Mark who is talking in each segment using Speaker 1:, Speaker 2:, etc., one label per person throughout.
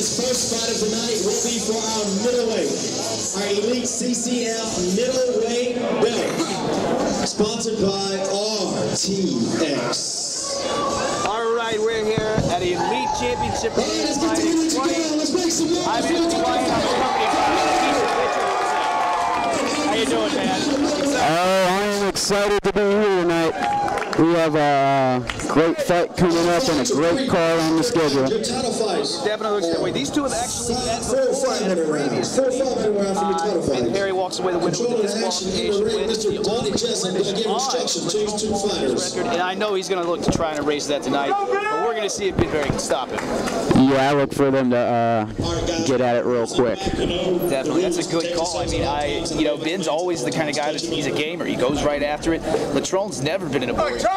Speaker 1: This first fight of the night will be for our middleweight, our Elite CCL middleweight belt, sponsored by RTX.
Speaker 2: All right, we're here at Elite Championship. I'm Anthony White. I'm accompanied by How you doing, man?
Speaker 3: I am excited to be here tonight. We have a great fight coming up and a great card on the schedule.
Speaker 2: Definitely looks that way. These two have actually met before in a previous and Perry walks away the winner with the disqualification win. The only record, and I know he's going to look to try and erase that tonight, but we're going to see if Ben Perry can stop him.
Speaker 3: Yeah, I look for them to get at it real quick.
Speaker 2: Definitely, that's a good call. I mean, Ben's always the kind of guy that he's a gamer. He goes right after it. Latrone's never been in a boring fight.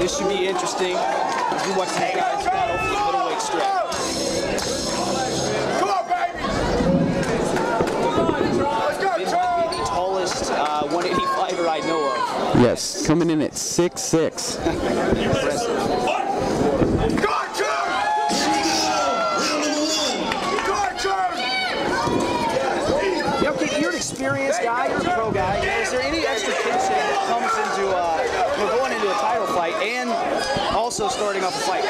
Speaker 2: This should be interesting as we watch these guys battle for the middleweight strap.
Speaker 4: Come on, baby!
Speaker 2: Ben might be the tallest 185er I know of.
Speaker 3: Yes, coming in at 6'6".
Speaker 2: Impressive. You're an experienced guy, you're a pro guy. Is there any extra tension that comes into going into a title fight and also starting off a fight?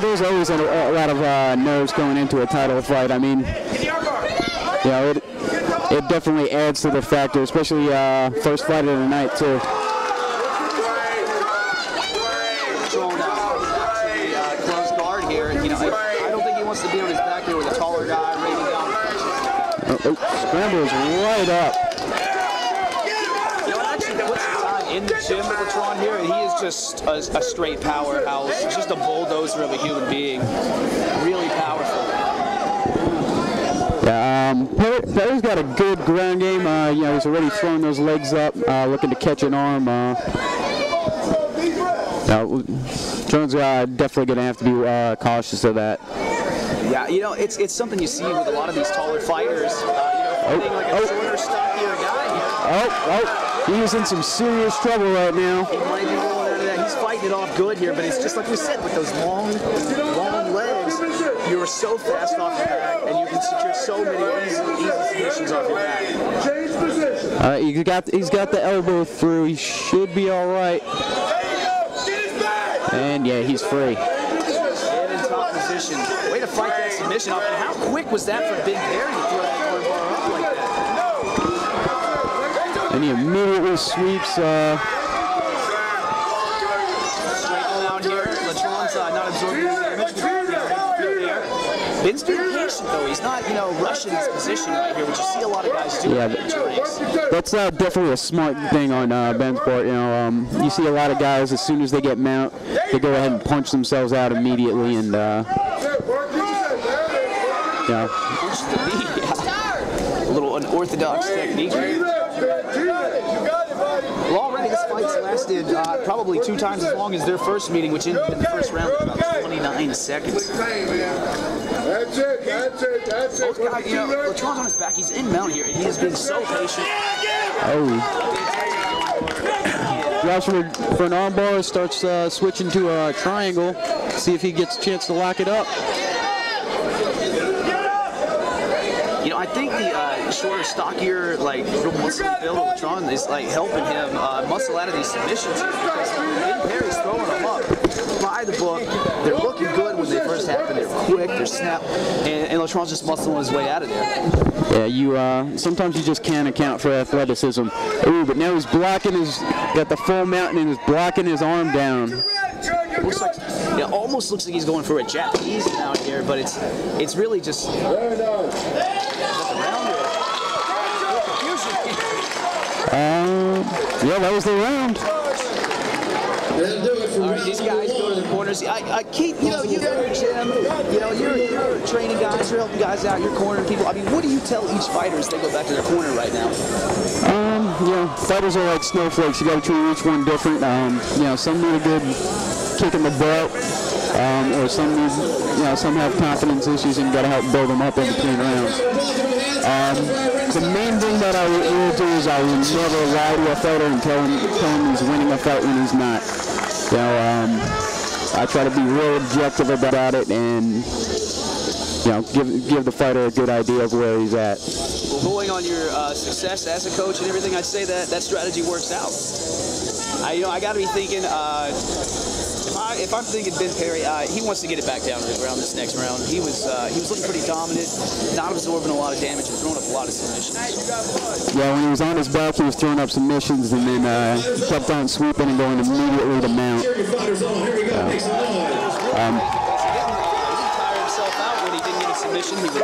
Speaker 3: There's always a lot of nerves going into a title fight. I mean, it definitely adds to the factor, especially first fight of the night too.
Speaker 2: Close guard here. I don't think he wants to be on his back here with a taller guy raining down pressure.
Speaker 3: Scrambles right up.
Speaker 2: Actually puts some time in the gym with Latrone here, and he is just a straight powerhouse, just a bulldozer of a human being. Really powerful.
Speaker 3: Yeah, Perry's got a good ground game. He's already throwing those legs up, looking to catch an arm. Latrone's definitely going to have to be cautious of that.
Speaker 2: Yeah, it's something you see with a lot of these taller fighters. Fighting like a shorter, stockier guy.
Speaker 3: He is in some serious trouble right now.
Speaker 2: He might be rolling out of that. He's fighting it off good here, but it's just like we said, with those long legs, you're so fast off your back, and you can secure so many easy submissions off your back.
Speaker 3: He's got the elbow through. He should be all right. And yeah, he's free.
Speaker 2: Dead in top position. Way to fight that submission off. And how quick was that for Ben Perry to throw that arm bar up like that?
Speaker 3: And he immediately sweeps.
Speaker 2: Straight down here. Latrone's not absorbing the damage. Ben's being patient though. He's not, rushing his position right here, which you see a lot of guys do.
Speaker 3: Yeah, that's definitely a smart thing on Ben's part. You see a lot of guys as soon as they get mount, they go ahead and punch themselves out immediately, and a
Speaker 2: little unorthodox technique. Well, already this fight's lasted probably 2 times as long as their first meeting, which ended in the first round in about 29 seconds.
Speaker 4: That's it.
Speaker 2: Both guys, Latrone's on his back. He's in mount here, and he has been so patient.
Speaker 3: Drops for an armbar, starts switching to a triangle. See if he gets a chance to lock it up.
Speaker 2: I think the shorter, stockier, real muscle build of Latrone is helping him muscle out of these submissions because Ben Perry's throwing them up by the book. They're looking good when they first happen. They're quick, they're snap, and Latrone's just muscling his way out of there.
Speaker 3: Yeah, sometimes you just can't account for athleticism. Ooh, but now he's blocking got the full mount and is blocking his arm down.
Speaker 2: Looks like, it almost looks like he's going for a Japanese down here, but it's really just.
Speaker 3: Yeah, that was the round.
Speaker 2: All right, these guys go to the corners. Keith, you go to the gym. You're training guys, you're helping guys out, you're cornering people. I mean, what do you tell each fighter as they go back to their corner right now?
Speaker 3: Fighters are like snowflakes. You got to treat each one different. Some need a good kick in the butt, or some need, some have confidence issues, and you got to help build them up in between rounds. The main thing that I will do is I will never lie to a fighter and tell him he's winning a fight when he's not. I try to be real objective about it and you know, give the fighter a good idea of where he's at.
Speaker 2: Well, going on your success as a coach and everything, I'd say that strategy works out. I got to be thinking, if I'm thinking Ben Perry, he wants to get it back down to the ground this next round. He was looking pretty dominant, not absorbing a lot of damage and throwing up a lot of submissions.
Speaker 3: Yeah, when he was on his back, he was throwing up submissions and then kept on sweeping and going immediately to mount.
Speaker 2: He tired himself out when he didn't get a submission. He was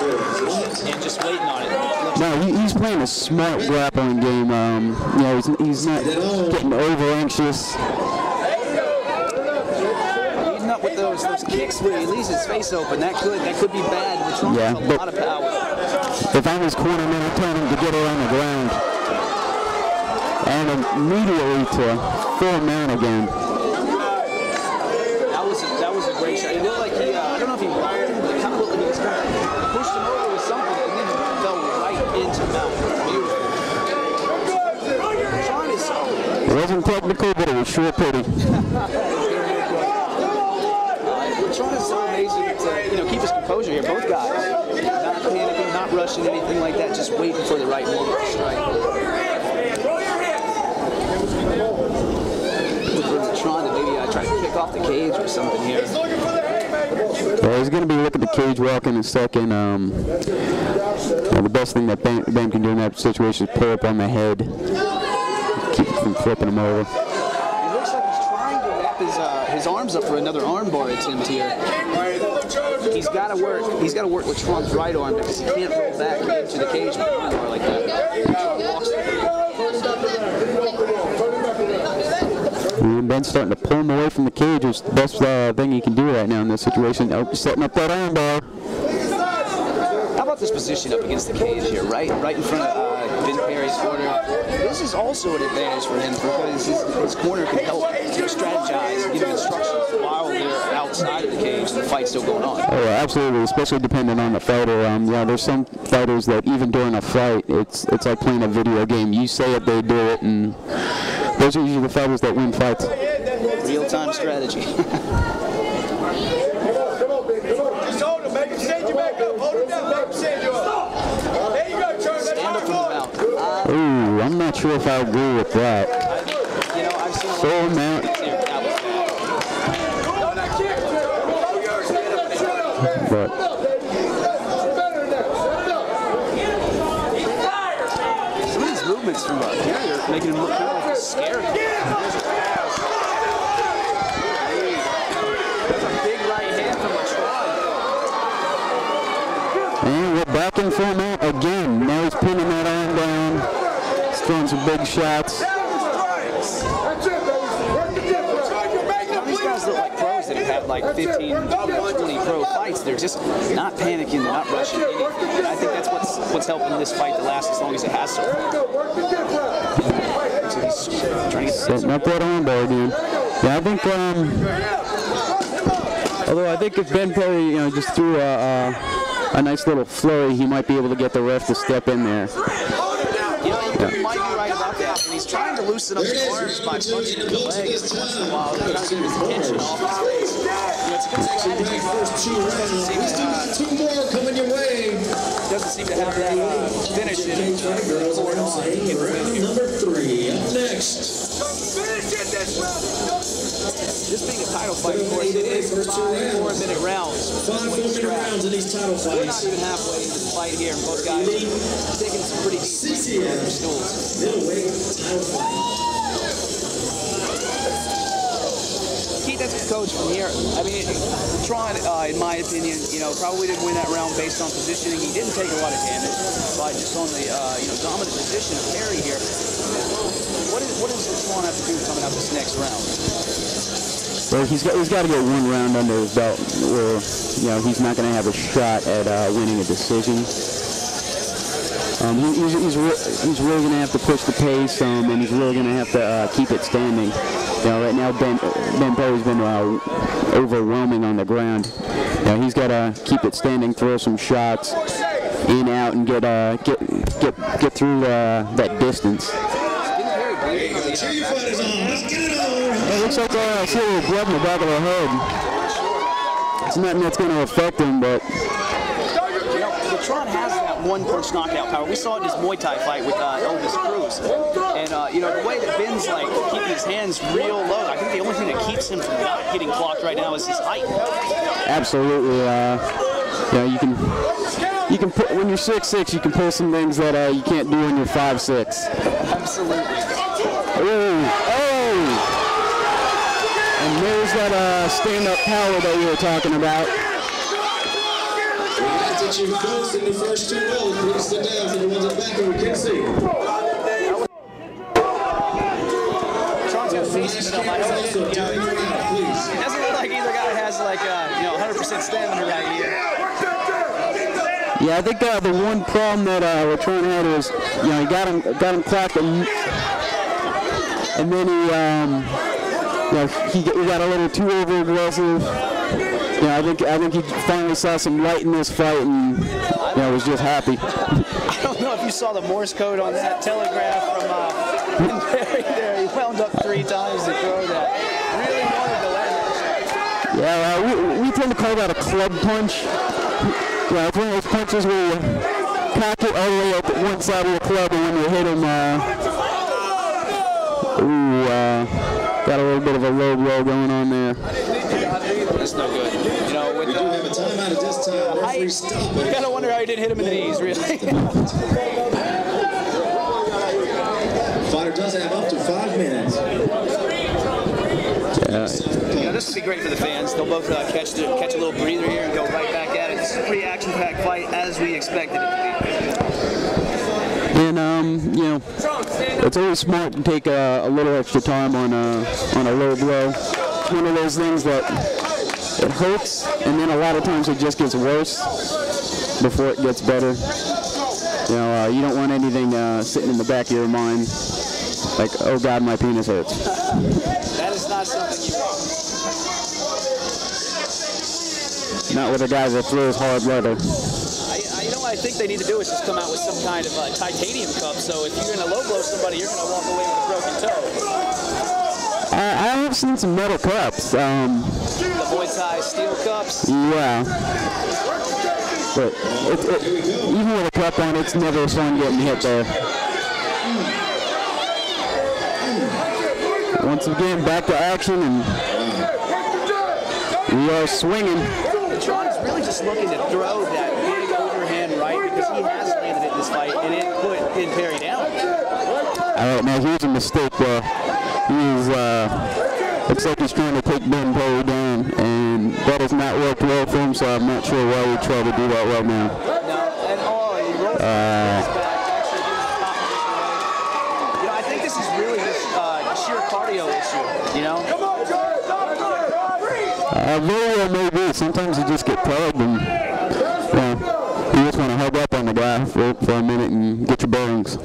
Speaker 2: and just waiting on it.
Speaker 3: No, he's playing a smart grappling game. You know, he's not getting over anxious.
Speaker 2: Up with those kicks where he leaves his face open, that could be bad. Latrone has a lot of power.
Speaker 3: If I'm his corner man, I'm telling him to get her on the ground. And immediately to full mount again.
Speaker 2: That was a great shot. It looked like he, I don't know if he rocked him, but it kind of looked like he was kind of pushed him over with something and then fell right into mount. Beautiful. Latrone is solid.
Speaker 3: It wasn't technical, but it was sure pretty.
Speaker 2: Latrone is so amazing to keep his composure here. Both guys, not panicking, not rushing, anything like that, just waiting for the right moment to strike. Latrone to maybe try to kick off the cage or something here.
Speaker 3: Well, he's going to be looking to cage walk in a second. The best thing that Ben can do in that situation is pull up on the head, keep him from flipping him over. His arms up for another armbar attempt here. He's got to work Latrone's right arm because he can't roll back into the cage with an armbar like that. And Ben's starting to pull him away from the cage. It's the best thing he can do right now in this situation. Oh, setting up that armbar.
Speaker 2: How about this position up against the cage here, right in front of Ben Perry's corner? This is also an advantage for him because his corner can help strategize and give him instructions while they're outside of the cage. The fight's still going on.
Speaker 3: Oh, absolutely, especially depending on the fighter. Yeah, there's some fighters that even during a fight, it's like playing a video game. You say it, they do it, and those are usually the fighters that win fights.
Speaker 2: Real-time strategy.
Speaker 3: Ooh, I'm not sure if I agree with that.
Speaker 2: I've seen
Speaker 3: full mount. But
Speaker 2: some of these movements from here are making him look kind of like scary. That's a big right hand from Latrone.
Speaker 3: And we're back in full mount again. Now he's pinning that arm down. He's throwing some big shots.
Speaker 2: These guys look like pros that have had like 15, 20 pro fights. They're just not panicking, they're not rushing anything. And I think that's what's helping this fight to last as long as it has so far. So he's trying to get
Speaker 3: setting up that armbar again. Yeah, I think, although I think if Ben Perry, just threw a nice little flurry, he might be able to get the ref to step in there.
Speaker 2: You might be right about that. And he's trying to loosen up his arms by punching in the legs once in a while, trying to get his attention off his face. It's a good strategy.
Speaker 1: Two more coming your way.
Speaker 2: Doesn't seem to have that finish in it.
Speaker 1: Number 3 up next.
Speaker 2: This being a title fight, of course, it is 5 4-minute rounds.
Speaker 1: 5 4-minute rounds in these title fights.
Speaker 2: We're not even halfway into the fight here, and both guys are taking some pretty deep stools.
Speaker 1: Middleweight title fight.
Speaker 2: Keith, that's a coach from here. I mean, Latrone, in my opinion, probably didn't win that round based on positioning. He didn't take a lot of damage, but just on the dominant position of Perry here. What does Latrone have to do coming out this next round?
Speaker 3: Well, he's got to get one round under his belt where, he's not going to have a shot at winning a decision. He's really going to have to push the pace, and he's really going to have to keep it standing. Right now Ben Perry's been overwhelming on the ground. He's got to keep it standing, throw some shots in, out, and get through that distance. It looks like I see a little blood in the back of the head. It's nothing that's going to affect him, but
Speaker 2: Latrone has that one-punch knockout power. We saw it in his Muay Thai fight with Elvis Cruz. And, you know, the way that Ben's, like, keeping his hands real low, I think the only thing that keeps him from not getting clocked right now is his height.
Speaker 3: Absolutely. Yeah, you can put, when you're 6'6", you can pull some things that you can't do when you're 5'6".
Speaker 2: Absolutely.
Speaker 3: Oh! And there's that stand-up power that you were talking about.
Speaker 1: That you folks in the first 2 rows, please sit down for the ones in the back who can see.
Speaker 2: Latrone's going to face himself. I don't think, you know, it doesn't look like either guy has like, you know, 100% stamina right here.
Speaker 3: Yeah, I think the one problem that Latrone had was, you know, he got him clocked, and then he got a little too over aggressive. Yeah, I think he finally saw some light in this fight, and you know, was just happy.
Speaker 2: I don't know if you saw the Morse code on that telegraph from Perry there. He wound up 3 times to throw that. Really wanted to land.
Speaker 3: Yeah, we tend to call that a club punch. Yeah, it's one of those punches where you cock it all the way up at one side of the club, and when you hit him, got a little bit of a low blow going on there.
Speaker 2: That's no good. You know, with
Speaker 1: we do have a timeout at this time. Referee stop it.
Speaker 2: You gotta wonder how he didn't hit him in the knees, really.
Speaker 1: Fighter does have up to 5 minutes.
Speaker 2: You know, this would be great for the fans. They'll both catch a little breather here and go right back at it. This is a pretty action-packed fight, as we expected it to be.
Speaker 3: And you know, it's always smart to take a little extra time on a low blow. It's one of those things that it hurts, and then a lot of times it just gets worse before it gets better. You know, you don't want anything sitting in the back of your mind like, oh God, my penis hurts.
Speaker 2: That is not something you want.
Speaker 3: Not with a guy that throws hard leather.
Speaker 2: You know what I think they need to do is just come out with some kind of titanium cup, so if you're going to low blow somebody, you're going to walk away with a broken toe.
Speaker 3: I have seen some metal cups.
Speaker 2: The Muay Thai steel cups?
Speaker 3: Yeah. But even with a cup on, it's never fun getting hit there. Once again, back to action, and we are swinging.
Speaker 2: Latrone is really just looking to throw that big overhand right, because he has landed it in this fight, and it put Perry down.
Speaker 3: All right, now here's a mistake there. Looks like he's trying to take Ben Perry down, and that has not worked well for him, so I'm not sure why he tried to do that right now.
Speaker 2: No, and he rolls back, actually didn't stop it. You know, I think this is really just sheer cardio issue, you know?
Speaker 3: Very well maybe. Sometimes you just get plugged, and you just want to hug up on the guy for a minute and get your bearings.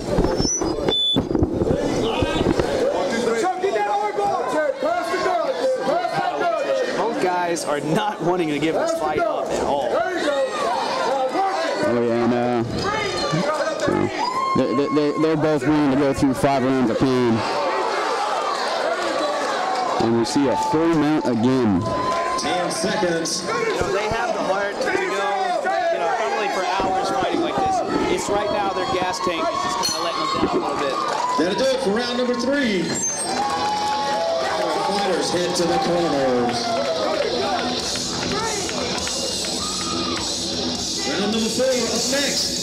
Speaker 2: Both guys are not wanting to give this fight up at all.
Speaker 3: Oh yeah, and they're both willing to go through 5 rounds of pain. And we see a full mount again.
Speaker 1: 10 seconds.
Speaker 2: You know, they have the heart to go, you know, probably for hours fighting like this. It's right now their gas tank is just kind of letting them down a little bit.
Speaker 1: That'll do it for round number 3. Fighters head to the corners. Round number 4 up next.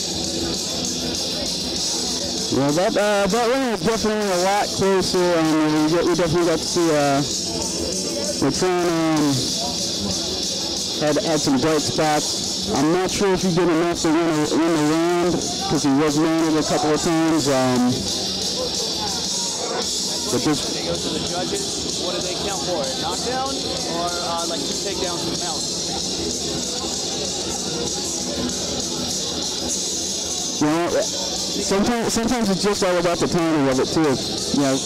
Speaker 3: Well, that round was definitely a lot closer. We definitely got to see Latrone had some bright spots. I'm not sure if he did enough to win the round, because he was mounted a couple of times. But this.
Speaker 2: They go to the judges. What do they count for? A knockdown or like 2 takedowns from the mount?
Speaker 3: You know, sometimes it's just all about the timing of it too. You know,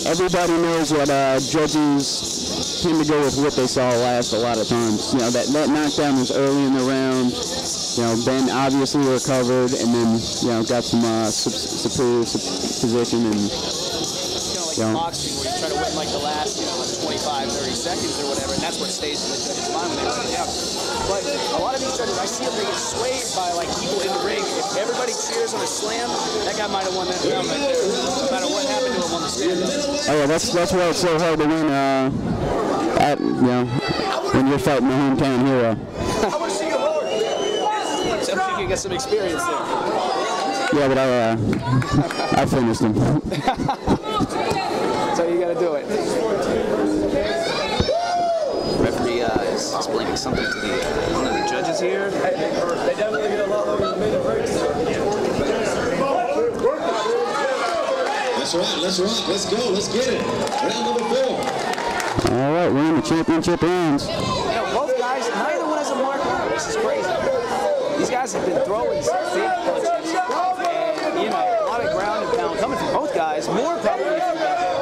Speaker 3: everybody knows what judges tend to go with what they saw last a lot of times. You know, that knockdown was early in the round. You know, Ben obviously recovered, and then, you know, got some superior position, and
Speaker 2: It's kind of like boxing, where you try to win like the last, 20 25, 30 seconds or whatever, and that's what stays in the judge's mind when they run it down. But a lot of these judges, I see them, they get swayed by like people in the ring. If everybody cheers on a slam, that guy might have won that round right there, no matter what happened to him on the stand-up.
Speaker 3: Oh yeah, that's why it's so hard to win. When you're fighting the hometown hero.
Speaker 2: So you can get some experience there.
Speaker 3: Yeah, but I finished him.
Speaker 2: So you got to do it. Referee is explaining something to one of the judges here.
Speaker 1: They definitely get a lot longer than minute breaks. That's right, let's rock, let's go, let's get it. Round number 4.
Speaker 3: All right, we're in the championship rounds.
Speaker 2: You know, both guys, neither one has a mark on it. This is crazy. These guys have been throwing some big punches. And, you know, a lot of ground and pound coming from both guys. More probably from Barry.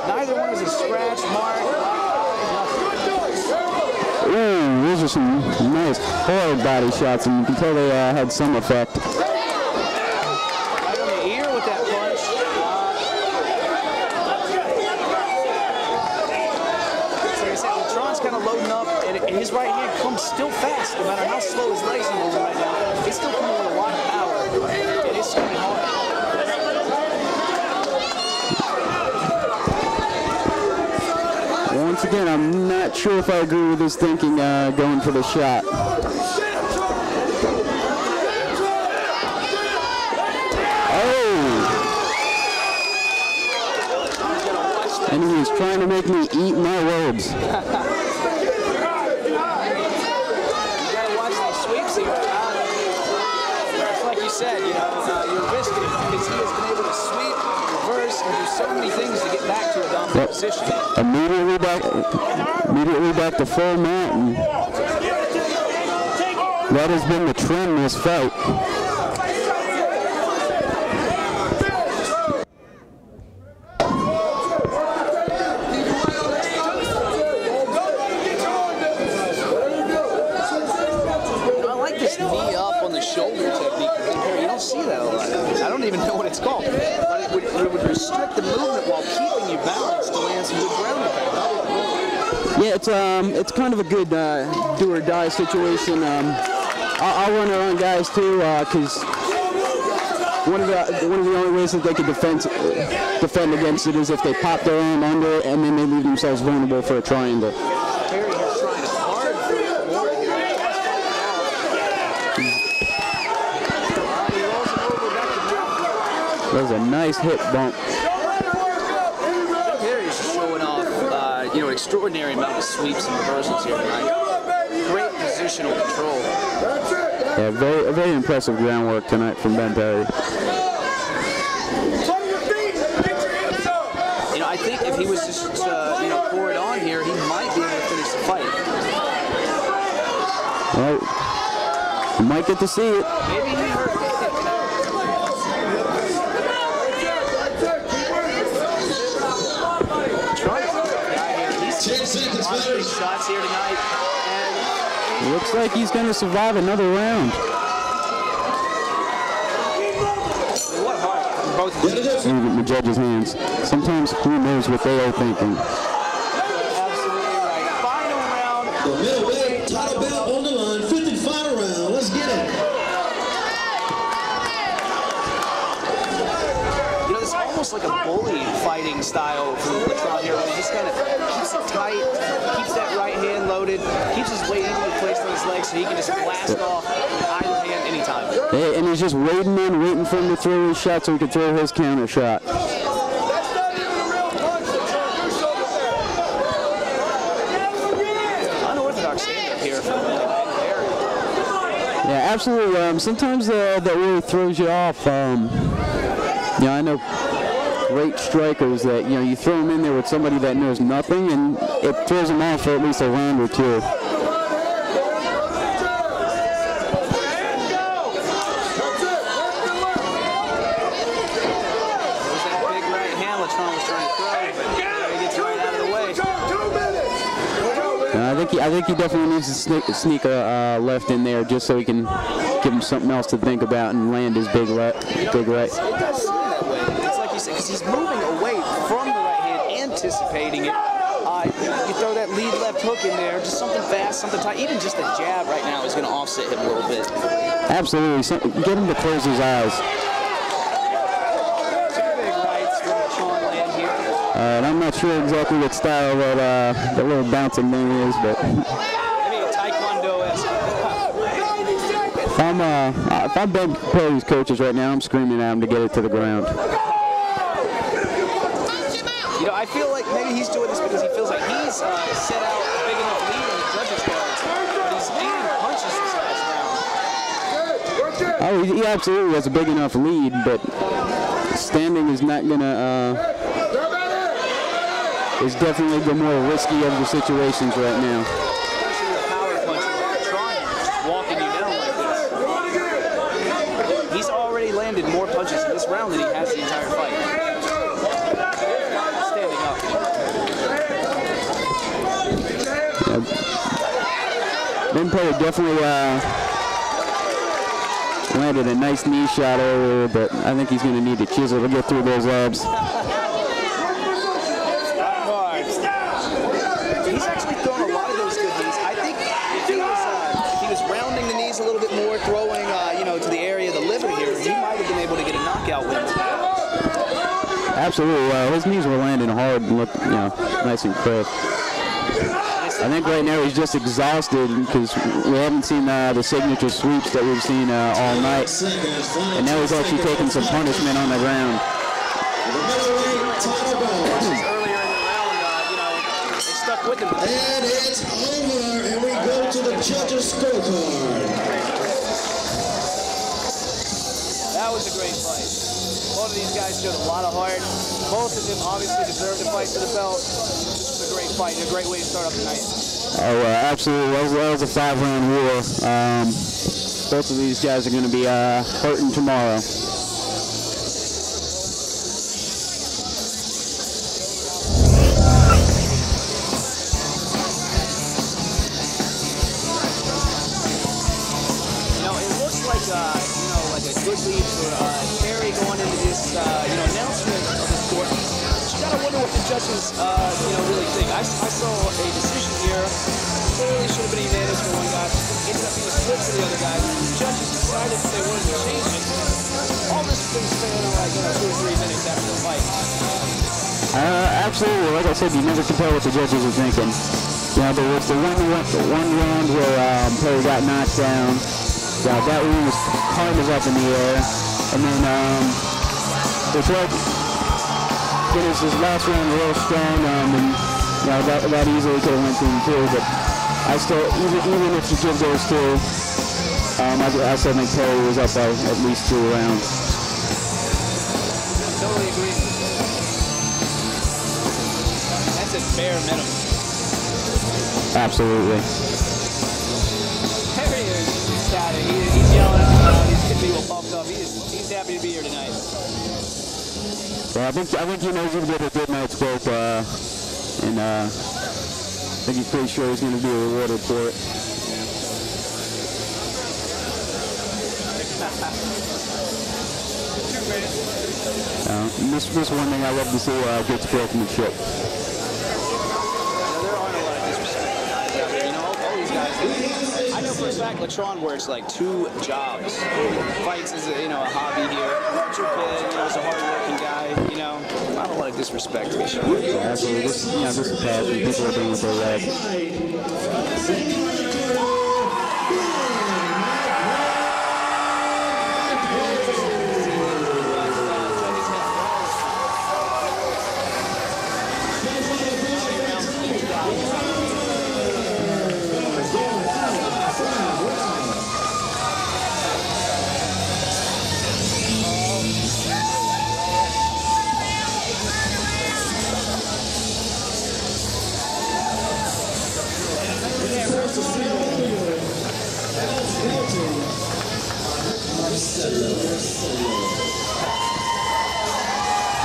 Speaker 2: Neither one has a scratch, mark.
Speaker 3: Ooh, those are some nice hard body shots, and you can tell they had some effect.
Speaker 2: Right on the ear with that punch. So you said Latrone's kind of loading up, and his right hand comes still fast, no matter how slow his legs are moving right now. It's still coming with a lot of power. It is swinging hard.
Speaker 3: Once again, I'm not sure if I agree with his thinking going for the shot. Oh! And he was trying to make me eat my words.
Speaker 2: You gotta watch these sweeps here. It's like you said, you know, you're risking it because he has been able to sweep, reverse, and do so many things to get back to a dominant position.
Speaker 3: Immediately back to full mount. And that has been the trend in this fight.
Speaker 2: Shoulder technique. You don't see that a lot. I don't even know what it's called. But it would restrict the movement while keeping you balanced to land some good ground attack.
Speaker 3: Yeah, it's kind of a good do or die situation. I'll run it on guys too, because one of the only ways that they could defend against it is if they pop their arm under and then they leave themselves vulnerable for a triangle.
Speaker 2: Perry has tried hard for more here.
Speaker 3: That was a nice hip bump.
Speaker 2: Perry's showing off, you know, an extraordinary amount of sweeps and reversals here tonight. Great positional control.
Speaker 3: Yeah, very impressive groundwork tonight from Ben Perry.
Speaker 2: You know, I think if he was just, you know, pour it on here, he might be able to finish the fight.
Speaker 3: Well, you might get to see it.
Speaker 2: Maybe he hurt.
Speaker 1: 10 seconds,
Speaker 2: big shots here tonight. And
Speaker 3: looks like he's going to survive another round.
Speaker 2: what heart from both of them.
Speaker 3: Leave it in the judge's hands. Sometimes who knows what they are thinking.
Speaker 2: Absolutely right. Final round.
Speaker 1: The middleweight title belt on the line. 5th and final round. Let's get it.
Speaker 2: You know, it's almost like a bully fighting style from Latrone here. He just kind of keeps it tight, keeps that right hand loaded, keeps his weight evenly placed on his legs so he can just blast off either hand anytime.
Speaker 3: Hey, and he's just waiting for him to throw his shot so he can throw his counter shot.
Speaker 2: Unorthodox stand-up here from Perry.
Speaker 3: Yeah, absolutely. Sometimes that really throws you off. You know, I know great strikers that, you know, you throw them in there with somebody that knows nothing and it throws them off for at least a round or two. I think he definitely needs to sneak a left in there just so he can give him something else to think about and land his big right.
Speaker 2: It does seem that way. It's like you said, because he's moving away from the right hand, anticipating it, throw that lead left hook in there, just something fast, something tight. Even just a jab right now is going to offset him a little bit.
Speaker 3: Absolutely. Get him to close his eyes.
Speaker 2: Two big rights from Latrone land here.
Speaker 3: And I'm not sure exactly what style that little bouncing thing is, but
Speaker 2: Maybe a Taekwondo-esque.
Speaker 3: if I'm Ben Perry's coaches right now, I'm screaming at him to get it to the ground.
Speaker 2: You know, I feel like maybe he's doing this because he feels like he's set out a big enough lead on the judges' cards, but he's eating punches this last round.
Speaker 3: Oh, he absolutely has a big enough lead, but standing is not gonna. Is definitely the more risky of the situations right now.
Speaker 2: Especially the power punch like Latrone walking you down like this. He's already landed more punches in this round than he has the entire fight. Standing up.
Speaker 3: Ben Perry definitely landed a nice knee shot earlier, but I think he's going to need to chisel to get through those abs.
Speaker 2: He's actually thrown a lot of those good knees. I think if he was rounding the knees a little bit more, throwing to the area of the liver here, he might have been able to get a knockout win.
Speaker 3: Absolutely, his knees were landing hard and looked, nice and crisp. I think right now he's just exhausted because we haven't seen the signature sweeps that we've seen all night, and now he's actually taking some punishment on the ground.
Speaker 2: Earlier in the round, they stuck with him.
Speaker 1: And it's over, and we go to the judges' scorecard.
Speaker 2: That was a great fight. Both of these guys showed a lot of heart. Both of them obviously deserved to fight for the belt. This was a great fight and a great way to start off the night.
Speaker 3: Oh, absolutely. That was a 5-round war. Both of these guys are going to be hurting tomorrow.
Speaker 2: Like a good lead for Terry going into this, announcement of the sport. But you gotta wonder what the judges, really think. I saw a decision here. Clearly should have been unanimous for one guy. Ended up being a split for the other guy. The judges decided that they wanted to change it. All this thing span like 2 or 3 minutes after the fight.
Speaker 3: Absolutely. Like I said, you never can tell what the judges are thinking. There was the one round where Perry got knocked down. That one was kind of up in the air, and then they tried to finish this last round real strong, and that easily could have went to him too. But I still, even if you give those two, I still think Perry was up by at least 2 rounds.
Speaker 2: Totally agree. That's a bare minimum.
Speaker 3: Absolutely.
Speaker 2: Perry is ecstatic. He's yelling at me. He's getting people pumped up. He's happy to be here tonight.
Speaker 3: Well, I think he knows he's going to get a good night's work, and I think he's pretty sure he's going to be rewarded for it. This one thing I love to see good sportsmanship.
Speaker 2: There aren't a lot of disrespect guys out there. All these guys. I know for a fact Latrone works like 2 jobs. Fights is a hobby here. Archer kid, is a hard-working guy. Not a lot of disrespect to be sure.
Speaker 3: Absolutely. This is passion. People are doing what they like.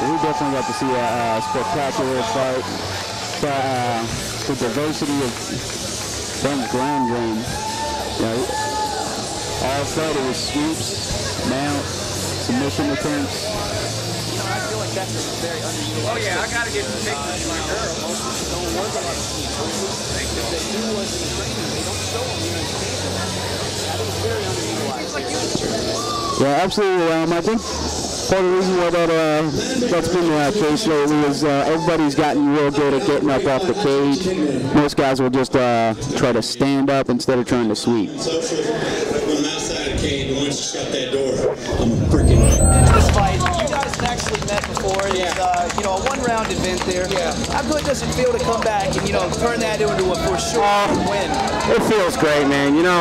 Speaker 3: We definitely got to see a spectacular fight. The diversity of Ben's ground game. All fight it was sweeps, mounts, submission attempts.
Speaker 2: I feel like that's very underutilized. Oh yeah, I gotta get the pictures of my girl. Most of the was a lot of teams. If they do was in the training, they don't show them here in Canada. I think it's very underutilized.
Speaker 3: Yeah, absolutely. I think part of the reason why that's been the case lately is everybody's gotten real good at getting up off the cage. Most guys will just try to stand up instead of trying to sweep.
Speaker 1: When I'm outside the cage, once you shut that door, I'm a freaking.
Speaker 2: This fight, you guys have actually met before. It's you know, a one-round event there. Yeah. How good does it feel to come back and turn that into a for sure win?
Speaker 5: It feels great, man. You know,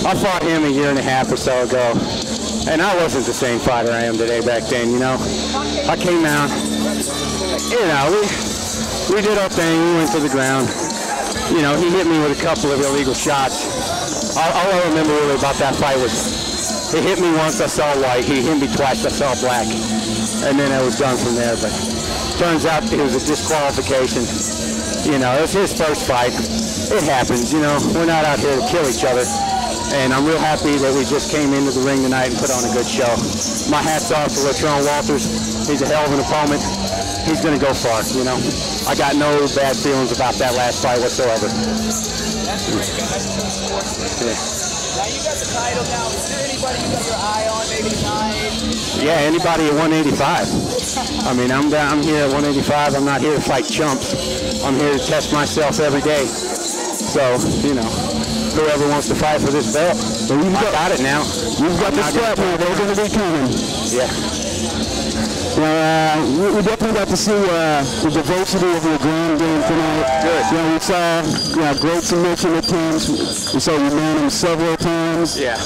Speaker 5: I fought him a year and a half or so ago, and I wasn't the same fighter I am today back then. You know, I came out. You know, we did our thing. We went to the ground. You know, he hit me with a couple of illegal shots. All I remember really about that fight was he hit me once, I saw white. He hit me twice, I saw black. And then it was done from there. But turns out it was a disqualification. You know, it was his first fight. It happens, you know. We're not out here to kill each other. And I'm real happy that we just came into the ring tonight and put on a good show. My hat's off to Latrone Walters. He's a hell of an opponent. He's going to go far, you know. I got no bad feelings about that last fight whatsoever.
Speaker 2: That's great, man. That's team sports.
Speaker 5: Yeah.
Speaker 2: Now you got the title now. Is there anybody you got your eye on, maybe tonight?
Speaker 5: Yeah, anybody at 185. I mean, I'm here at 185. I'm not here to fight chumps. I'm here to test myself every day. So, you know, whoever wants to fight for this belt, I got it now.
Speaker 3: You've got the scrap here. They're going to be coming.
Speaker 5: Yeah.
Speaker 3: We definitely got to see the diversity of your ground game tonight.
Speaker 5: Good.
Speaker 3: You know, we saw great submission attempts. We saw you man him several times.
Speaker 5: Yeah.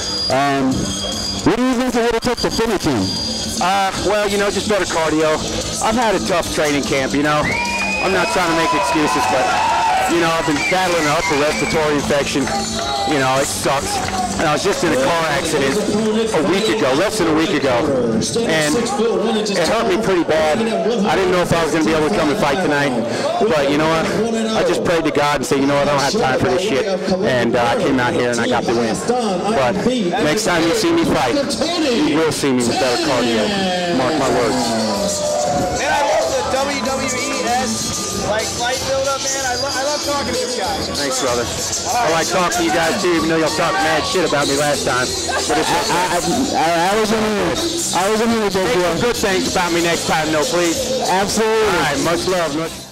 Speaker 3: What do you think it would have took to finish him?
Speaker 5: Well, you know, just better cardio. I've had a tough training camp, you know. I'm not trying to make excuses, but, you know, I've been battling an upper respiratory infection. You know, it sucks. And I was just in a car accident a week ago, less than a week ago, and it hurt me pretty bad. I didn't know if I was going to be able to come and fight tonight, but you know what? I just prayed to God and said, you know what, I don't have time for this shit, and I came out here and I got the win. But next time you see me fight, you will see me with better cardio. Mark my words.
Speaker 2: Man, I love the WWE-esque fight build-up, man. I love talking to you guys.
Speaker 5: Thanks, brother. I like talking to you guys too, even though y'all talked mad shit about me last time. But it's
Speaker 3: I was in here. I was in here with those
Speaker 5: good things about me next time, though, please.
Speaker 3: Absolutely.
Speaker 5: All right, much love.